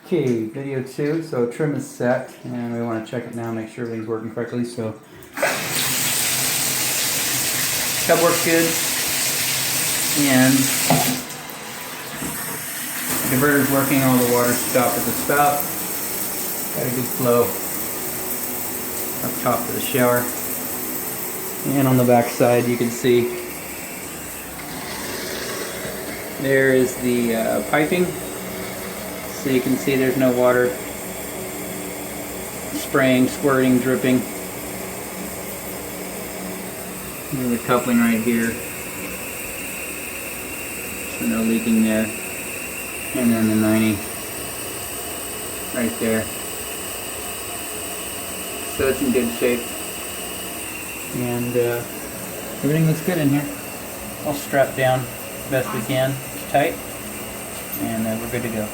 Okay, video 2. So trim is set, and we want to check it now, make sure everything's working correctly. So tub works good, and the converter's working. All the water stopped at the spout. Got a good flow up top of the shower, and on the back side you can see there is the piping. So you can see there's no water spraying, squirting, dripping. There's the coupling right here. So no leaking there. And then the 90 right there. So it's in good shape. And everything looks good in here. All strapped down best we can. It's tight. And we're good to go.